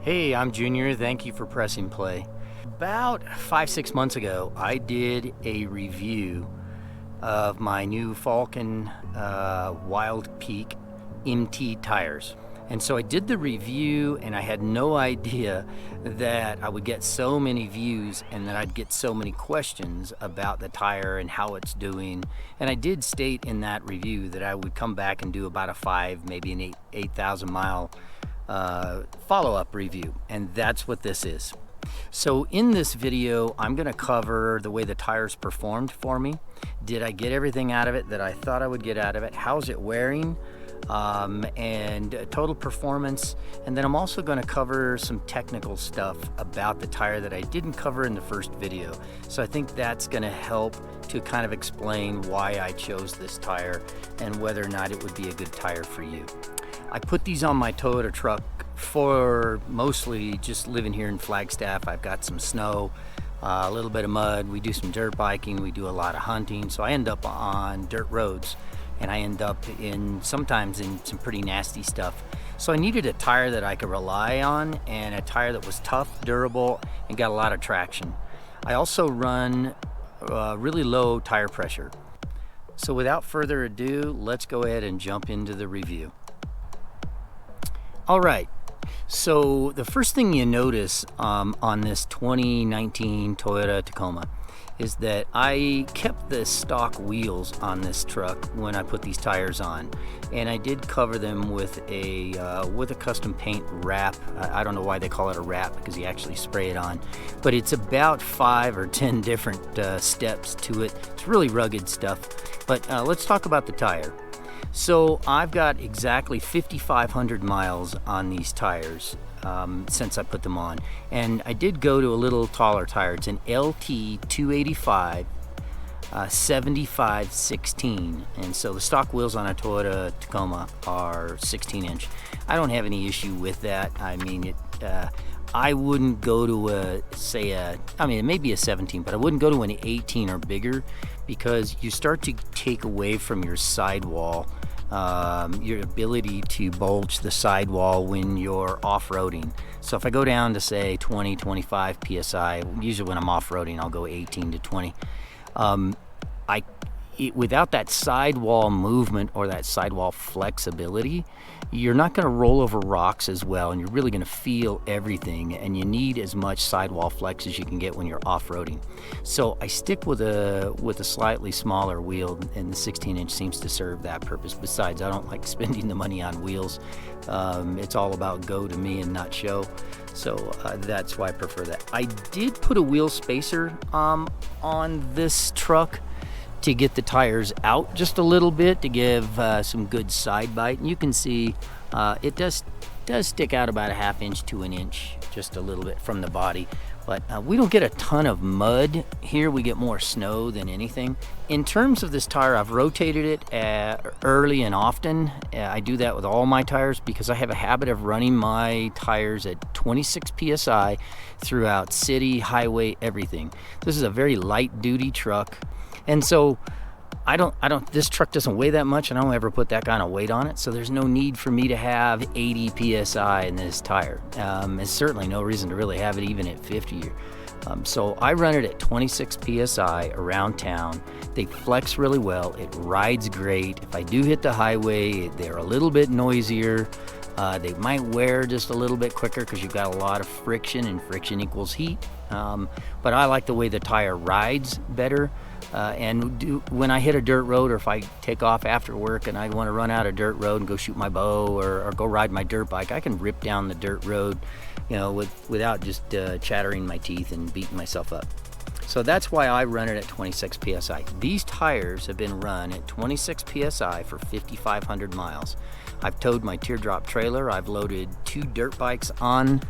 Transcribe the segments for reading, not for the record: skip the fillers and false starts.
Hey, I'm Junior. Thank you for pressing play. About 5-6 months ago, I did a review of my new Falken Wildpeak MT tires. And so I did the review and I had no idea that I would get so many views and that I'd get so many questions about the tire and how it's doing. And I did state in that review that I would come back and do about a 5, maybe an 8,000 mile follow-up review, and that's what this is. So in this video, I'm going to cover the way the tires performed for me. Did I get everything out of it that I thought I would get out of it? How's it wearing? And total performance. And then I'm also going to cover some technical stuff about the tire that I didn't cover in the first video. So I think that's going to help to kind of explain why I chose this tire and whether or not it would be a good tire for you. I put these on my Toyota truck for mostly just living here in Flagstaff. I've got some snow, a little bit of mud. We do some dirt biking. We do a lot of hunting. So I end up on dirt roads, and I end up sometimes in some pretty nasty stuff. So I needed a tire that I could rely on and a tire that was tough, durable, and got a lot of traction. I also run really low tire pressure. So without further ado, let's go ahead and jump into the review. All right, so the first thing you notice on this 2019 Toyota Tacoma is that I kept the stock wheels on this truck when I put these tires on, and I did cover them with a custom paint wrap. I don't know why they call it a wrap, because you actually spray it on, but it's about 5 or 10 different steps to it. It's really rugged stuff, but let's talk about the tire. So I've got exactly 5,500 miles on these tires since I put them on, and I did go to a little taller tire. It's an LT 285 75/16, and so the stock wheels on a Toyota Tacoma are 16-inch. I don't have any issue with that. I mean, I wouldn't go to it may be a 17, but I wouldn't go to an 18 or bigger, because you start to take away from your sidewall, your ability to bulge the sidewall when you're off-roading. So if I go down to say 20-25 psi, usually when I'm off-roading I'll go 18 to 20. Without that sidewall movement or that sidewall flexibility, you're not going to roll over rocks as well, and you're really going to feel everything, and you need as much sidewall flex as you can get when you're off-roading. So I stick with a slightly smaller wheel, and the 16-inch seems to serve that purpose. Besides, I don't like spending the money on wheels. It's all about go to me and not show. So that's why I prefer that. I did put a wheel spacer on this truck to get the tires out just a little bit, to give some good side bite. And you can see it does stick out about a 1/2 inch to 1 inch, just a little bit from the body. But we don't get a ton of mud here. We get more snow than anything. In terms of this tire, I've rotated it early and often. I do that with all my tires because I have a habit of running my tires at 26 psi throughout city, highway, everything. This is a very light duty truck. And so this truck doesn't weigh that much, and I don't ever put that kind of weight on it, so there's no need for me to have 80 psi in this tire. There's certainly no reason to really have it even at 50. So I run it at 26 psi around town. They flex really well. It rides great. If I do hit the highway, they're a little bit noisier. They might wear just a little bit quicker because you've got a lot of friction, and friction equals heat. But I like the way the tire rides better. When I hit a dirt road, or if I take off after work and I want to run out a dirt road and go shoot my bow or go ride my dirt bike, I can rip down the dirt road, without just chattering my teeth and beating myself up. So that's why I run it at 26 psi. These tires have been run at 26 psi for 5,500 miles. I've towed my teardrop trailer. I've loaded 2 dirt bikes on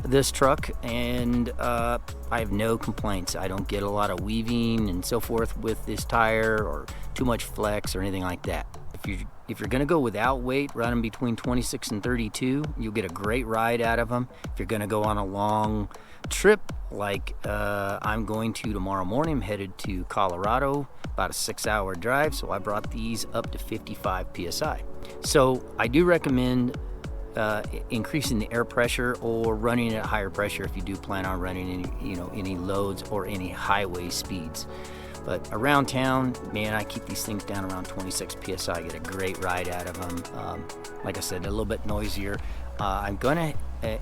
this truck, and I have no complaints. I don't get a lot of weaving and so forth with this tire, or too much flex or anything like that. If you're going to go without weight, run them between 26 and 32. You'll get a great ride out of them. If you're going to go on a long trip, like I'm going to tomorrow morning, I'm headed to Colorado, about a 6-hour drive, so I brought these up to 55 psi. So I do recommend increasing the air pressure or running at higher pressure if you do plan on running any loads or any highway speeds. But around town, man, I keep these things down around 26 psi. Get a great ride out of them. Like I said, a little bit noisier. I'm gonna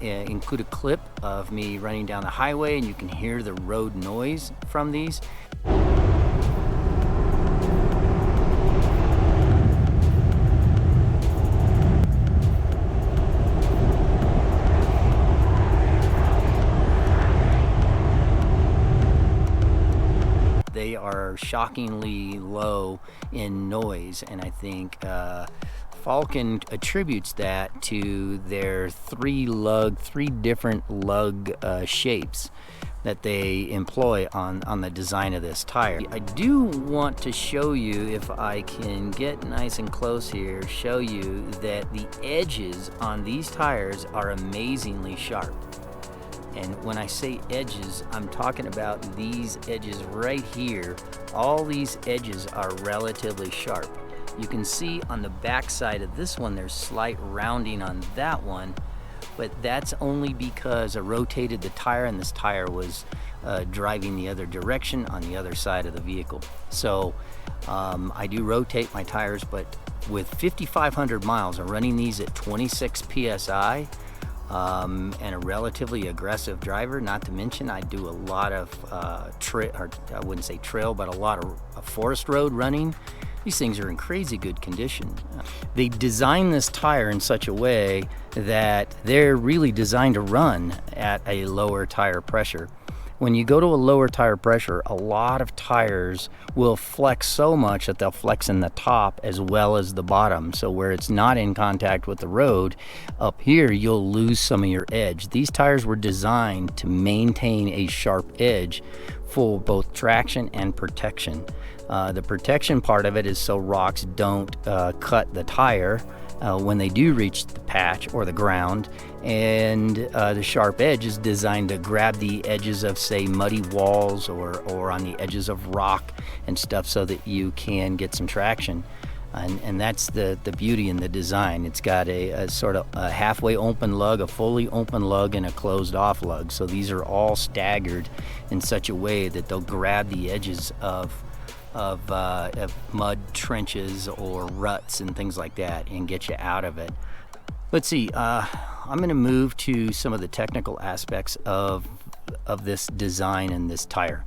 include a clip of me running down the highway, and you can hear the road noise from these. They are shockingly low in noise, and I think Falken attributes that to their three different lug shapes that they employ on the design of this tire. I do want to show you, if I can get nice and close here, show you that the edges on these tires are amazingly sharp. And when I say edges, I'm talking about these edges right here. All these edges are relatively sharp. You can see on the back side of this one, there's slight rounding on that one, but that's only because I rotated the tire and this tire was driving the other direction on the other side of the vehicle. So I do rotate my tires, but with 5,500 miles, I'm running these at 26 PSI. And a relatively aggressive driver, not to mention I do a lot of I wouldn't say trail, but a lot of forest road running. These things are in crazy good condition. They designed this tire in such a way that they're really designed to run at a lower tire pressure. When you go to a lower tire pressure, a lot of tires will flex so much that they'll flex in the top as well as the bottom. So where it's not in contact with the road, up here you'll lose some of your edge. These tires were designed to maintain a sharp edge for both traction and protection. The protection part of it is so rocks don't cut the tire when they do reach the patch or the ground, and the sharp edge is designed to grab the edges of, say, muddy walls or on the edges of rock and stuff so that you can get some traction. And that's the beauty in the design. It's got a sort of a halfway open lug, a fully open lug, and a closed off lug. So these are all staggered in such a way that they'll grab the edges of mud trenches or ruts and things like that and get you out of it. Let's see, I'm going to move to some of the technical aspects of this design and this tire.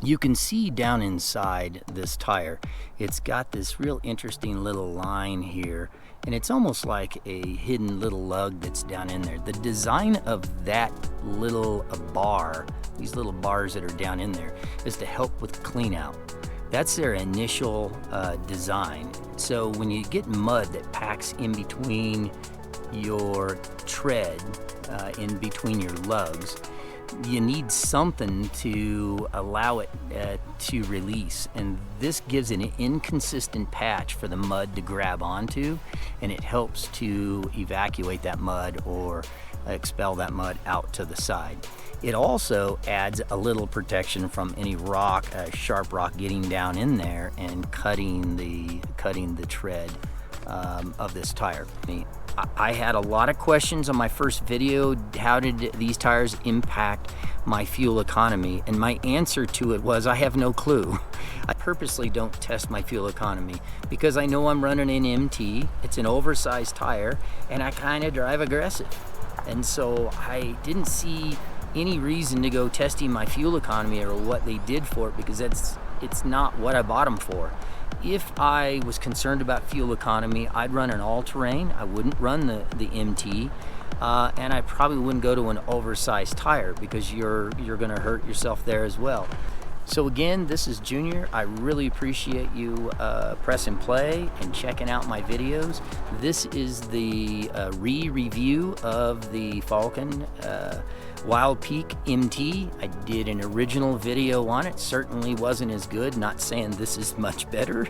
You can see down inside this tire, it's got this real interesting little line here, and it's almost like a hidden little lug that's down in there. The design of that little bar, these little bars that are down in there, is to help with clean out. That's their initial design. So when you get mud that packs in between your tread, in between your lugs, you need something to allow it to release, and this gives an inconsistent patch for the mud to grab onto, and it helps to evacuate that mud or expel that mud out to the side. It also adds a little protection from any rock, sharp rock, getting down in there and cutting the tread of this tire. I had a lot of questions on my first video. How did these tires impact my fuel economy? And my answer to it was, I have no clue. I purposely don't test my fuel economy because I know I'm running an MT. It's an oversized tire, and I kind of drive aggressive. And so I didn't see any reason to go testing my fuel economy or what they did for it, because it's not what I bought them for. If I was concerned about fuel economy, I'd run an all-terrain. I wouldn't run the MT, and I probably wouldn't go to an oversized tire because you're going to hurt yourself there as well. So again, this is Junior. I really appreciate you pressing play and checking out my videos. This is the re-review of the Falken Wildpeak MT. I did an original video on it. Certainly wasn't as good, not saying this is much better,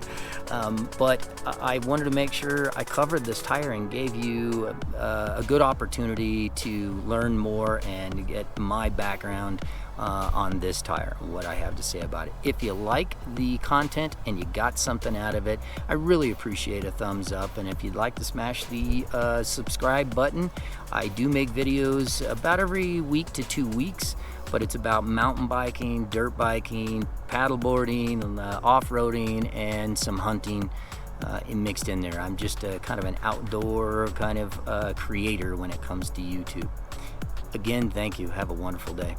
but I wanted to make sure I covered this tire and gave you a good opportunity to learn more and get my background on this tire, what I have to say about it. If you like the content and you got something out of it, I really appreciate a thumbs up. And if you'd like to smash the subscribe button, I do make videos about every week to 2 weeks, but it's about mountain biking, dirt biking, paddleboarding, off-roading, and some hunting mixed in there. I'm just kind of an outdoor kind of creator when it comes to YouTube. Again, thank you. Have a wonderful day.